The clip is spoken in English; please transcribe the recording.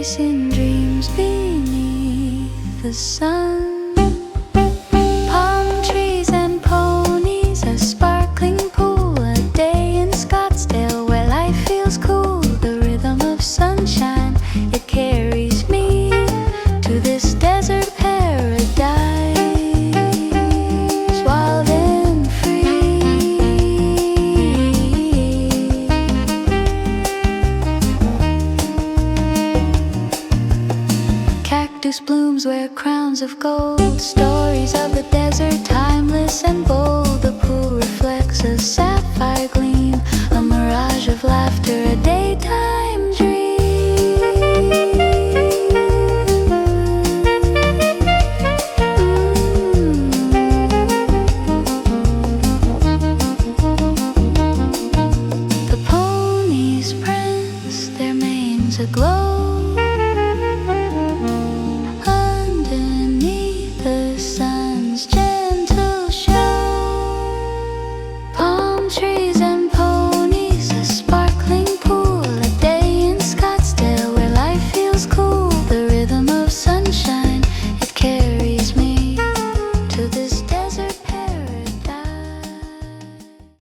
chasing dreams beneath the sun. Palm trees and ponies, a sparkling pool, a day in Scottsdale where life feels cool. The rhythm of sunshine, it carries me to this desert paradise, wild and free. Cactus blooms wear crowns of gold, stories of the desert timeless and bold. The pool reflects a sapphire gleam, a mirage of laughter, a daytime dream. The ponies prance, their manes aglow.